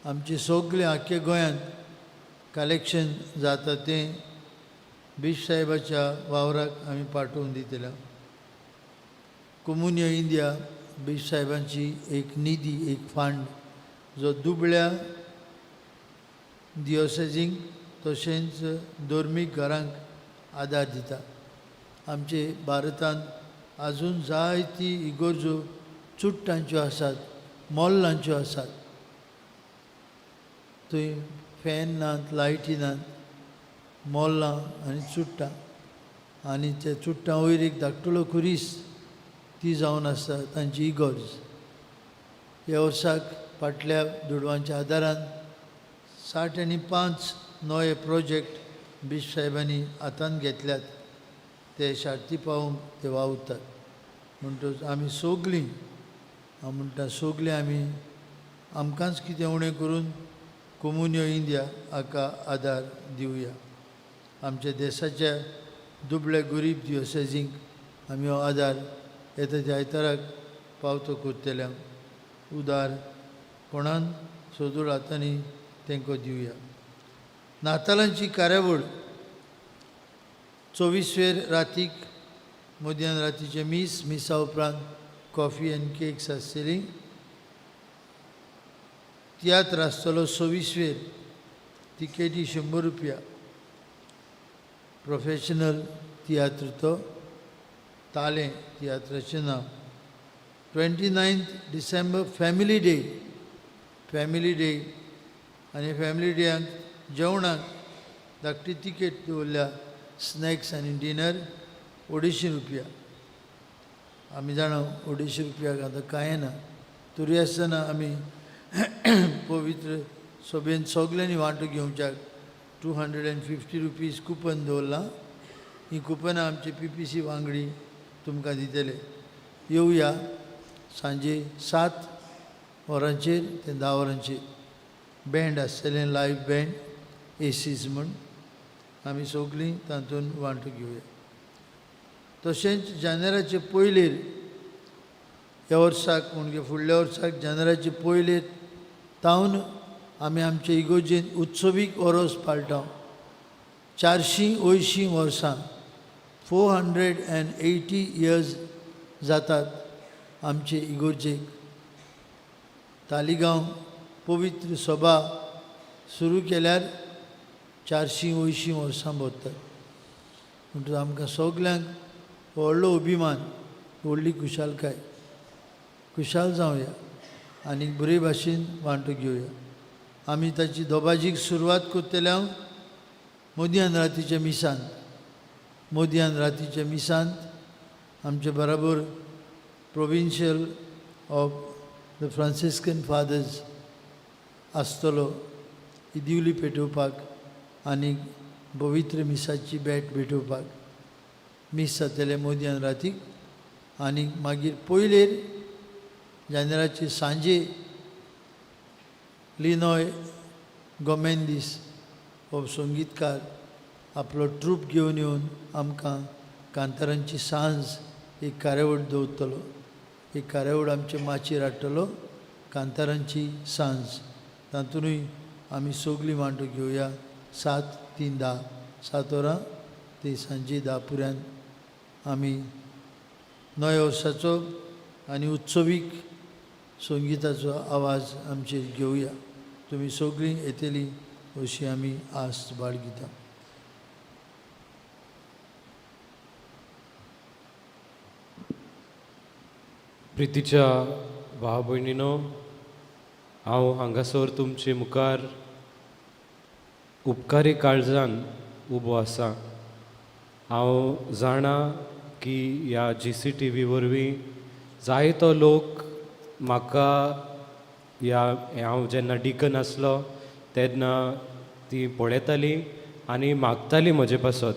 आमचे सगळे आख्या गोंयांत कलेक्शन जाता तें बिश साहेबाच्या वावराक आमी पाठोवन दितले. कमुन्यो इंडिया बिश साहेबांची एक निधी, एक फंड जो दुबळ्या दियोसेसींक तशेंच धर्मीक घरांक आदार दिता. आमचे भारतांत आजून जायती इगोर्जो चुडटांच्यो आसात, मोल्लांच्यो आसात. थंय फॅन नात, लायटी नात. मोल्लां आनी चुट्टां आनी ते चुट्टां वयर एक धाकटुलो खुरीस ती जावन आसा तांची इगोर्ज. ह्या वर्साक फाटल्या दुडवांच्या आदारान 65 नवे प्रोजेक्ट बिश साहेबांनी हातांत घेतल्यात. ते शार्ती पावूंक ते वावुरतात. म्हणटच आमी सगलीं हांव म्हणटा सगलीं आमी आमकांच कितें उणें करून कोमुन्यो इंडिया हाका आदार दिवया. आमच्या देशाच्या दुबळे गरीब दियोसेजींक आमी हो आदार येता त्या आयताराक पावतो करतल्यांक उदारपणान सोदूळ हातांनी तांकां दिवया. नातालांची कार्यावळ 24 रातीक मध्यान रातीचे मिसा उपरांत कॉफी एंड केक्स आसतली. तियात्र आसतलो 26 तिकेटी 100 रुपया. प्रोफेशनल तियात्र तो तालें तियात्राचें नांव. 29 डिसेंबर फॅमिली डे आनी फॅमिली डेयांक जेवणाक धाकटी तिकेट दवरल्या. स्नॅक्स आनी डिनर 250 रुपया. आमी जाणा 250 रुपयाक आतां कांय ना. तरी आसतना आमी पवित्र सभेन सगल्यांनी वांटो घेवच्याक 250 रुपीज कुपन दवरलां. ही कुपनां आमचे PPC वांगडी तुमकां दितले. येवया सांजे 7 वरांचेर ते 10 वरांचेर. बँड आसतलें लायव्ह बँड एसीज म्हण. आमी सगलीं तातूंत वांटो घेवया. तशेंच जानेराचे पयलेर ह्या वर्साक म्हणजे फुडल्या वर्साक जानेराचे पयलेर तावन आमी आमचे इगोर्जेन उत्सवीक ओरोस पाळटाव. 480 वर्सां 480 years जातात आमचे इगोर्जेक. तालिगांव पवित्र सभा सुरू केल्यार 480 वर्सां भरतात. म्हणटच आमकां सगल्यांक व्हडलो अभिमान, व्हडली खुशालकाय. खुशाल जावया आनी बरे भाशेन वांटो घेवया. आमी ताची दोबाजीक सुरवात करतल्या मध्यान रातीच्या मिसांत. मध्यान रातीच्या मिसांत आमचे बराबर provincial of the Franciscan fathers आसतलो. ही दिवली पेटोवपाक आनी पवित्र मिसाची बॅट भेटोवपाक. मीस जातले मध्यान रातीक. आनी मागीर पयलेर जानेराचे सांजे लिनॉय गोमेंदीस हो संगीतकार आपलो ट्रूप घेवन येवन आमकां कांतारांची सांज एक कार्यावळ दवरतलो. एक कार्यावळ आमचे माचयेर हाडटलो कांतारांची सांज. तातूंतय आमी सगलीं वांटो घेवया. 7 ते 10 7 वरां ते सांजे 10 पर्यंत आमी नव्या वर्साचो आनी उत्सवीक संगीताचो आवाज आमचेर घेवया. तुमी सगळीं येतली अशी आमी आस्त बाळगिता. प्रितीच्या भाव भयणीनो, हांव हांगासर तुमचे मुखार उपकारी काळजान उबो आसा. हांव जाणा की ह्या GCTV वरवीं जायतो लोक म्हाका हांव जेन्ना डिकन आसलो तेन्ना ती पळयताली आनी मागताली म्हजे पासत.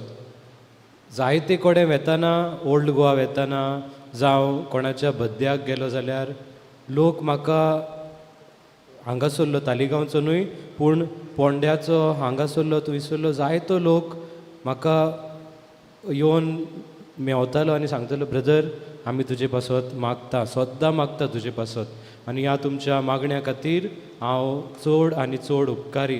जायते कडेन वेताना, ओल्ड गोवा वेताना जावं कोणाच्या बद्द्याक गेलो जाल्यार लोक म्हाका हांगासरलो तालिगांवचो न्हय पूण पोंड्याचो हांगासरलो थंयसरलो जायतो लोक म्हाका येवन मेवतालो आनी सांगतालो, ब्रदर आमी तुजे पासत मागता, सद्दां मागता तुजे पासत. आनी ह्या तुमच्या मागण्या खातीर हांव चड आनी चड उपकारी.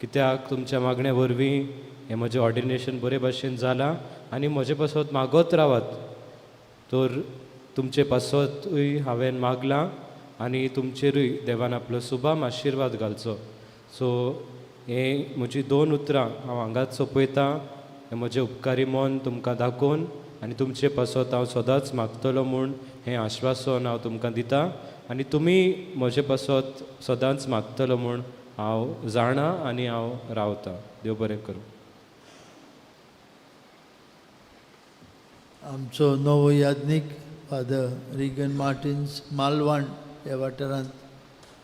कित्याक तुमच्या मागण्या वरवीं हें म्हजें ऑर्डिनेशन बरे भाशेन जालां आनी म्हजे पासत मागत रावात. तर तुमचे पासतूय हांवें मागलां आनी तुमचेरूय देवान आपलो सुबाम आशिर्वाद घालचो. सो हें म्हजीं 2 उतरां हांव हांगाच सोंपयतां. हें म्हजें उपकारी मन तुमकां दाखोवन आनी तुमचे पासत हांव सदांच मागतलो म्हूण हें आश्वासन हांव तुमकां दितां. आनी तुमी म्हजे पासत सदांच मागतलो म्हूण हांव जाणा आनी हांव रावतां. देव बरें करूं. आमचो नवो Yagnik father Reagan Martins Malvan ह्या वाठारांत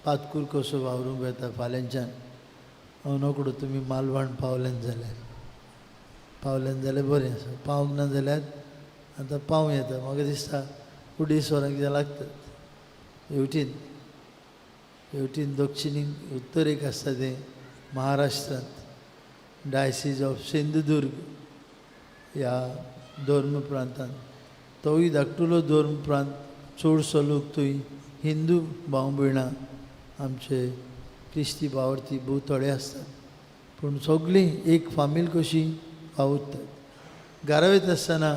पातकूर कसो वावरूंक येता फाल्यांच्यान हांव नोकडो तुमी मालवण पावल्यान जाल्यार बरें आसा पावूंक ना जाल्यार आतां पावूं येता म्हाका दिसता 2 वरां कितें लागतात हेवटेन दक्षिणेक उत्तरेक आसता तें महाराष्ट्रांत डायसीज ऑफ सिंधुदुर्ग ह्या धर्म प्रांतांत तोय धाकटुलो धर्म प्रांत चडसो लोक थंय हिंदू भाव भयणां आमचे क्रिस्ती भावार्थी भोव थोडे आसतात पूण सगळीं एक फामील कशी वावुरतात घरावेत आसतना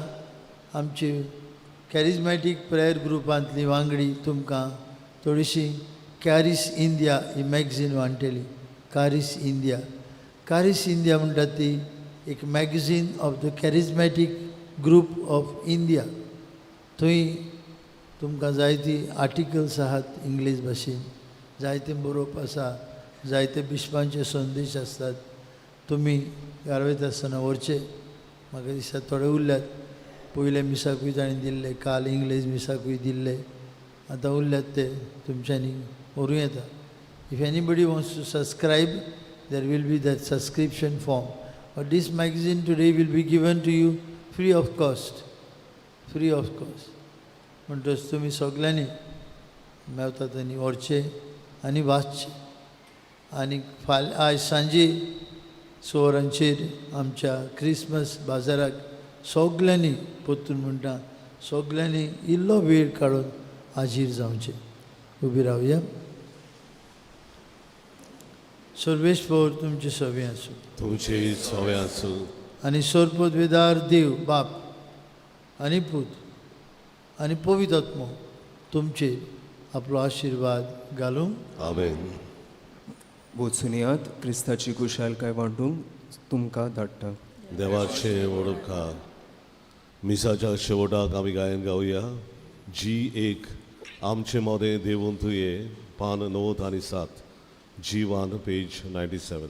आमची कॅरिझमॅटीक प्रेयर ग्रुपांतली वांगडी तुमकां थोडीशी कॅरीस इंडिया ही मॅगझीन वांटेली कारीस इंडिया म्हणटा ती एक magazine of the charismatic group of India थंय तुमकां जायती आर्टिकल्स आहात इंग्लीश भाशेन जायते बरोवप आसा जायते बिश्वांचे संदेश आसतात तुमी गारवेत आसतना व्हरचे म्हाका दिसता थोडे उरल्यात पयले मिसाकूय ताणें दिल्ले काल इंग्लीश मिसाकूय दिल्ले आतां उरल्यात ते तुमच्यांनी व्हरूं येता if anybody wants to subscribe there will be that subscription form but this magazine today will be given to you free of cost म्हणटच तुमी सगल्यांनी मेवता तेनी व्हरचे आनी वाचचे आनी आयज सांजे 6 वरांचेर आमच्या क्रिसमस बाजाराक सगल्यांनी परतून म्हणटा सगल्यांनी इल्लो वेळ काडून हाजीर जावचें उबी रावया सर्वेश्वर तुमचे सवे आसूं तुमचे सवे आसूं आनी सर्वपदवेदार देव बाप आनी पूत आनी पवित्र आत्मो तुमचेर आपलो आशिर्वाद घालूं आमेन बोचुनियात क्रिस्ताची कुशालकाय वांटूंक तुमकां धाडटा देवाचे वडपकार मिसाच्या शेवटाक आमी गायन गावया G1 आमचे मोदें देवून तुये पान 9 आनी 7 G1 पेज 97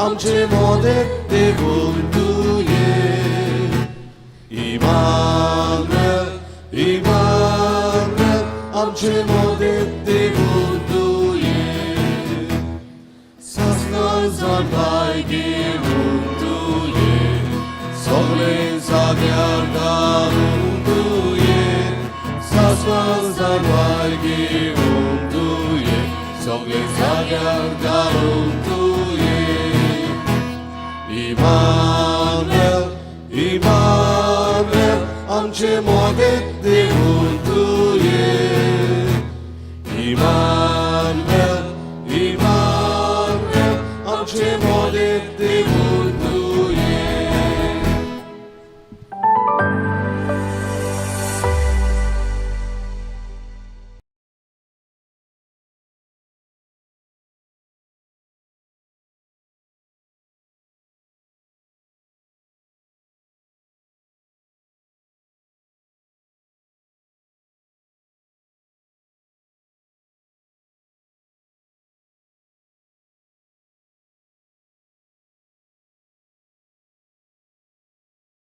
आमचे मोदें देवून तुये आमचे मोदें देवून तुये सासनां जाणवाय घेवून तुये सगळे जाग्यार घालून तुये सासनां जाणवाय घेवून तुये सगळे जाग्यार घालून तुये Immanuel, आमचे मोदें देवून तुये Immanuel, आमचे मोदें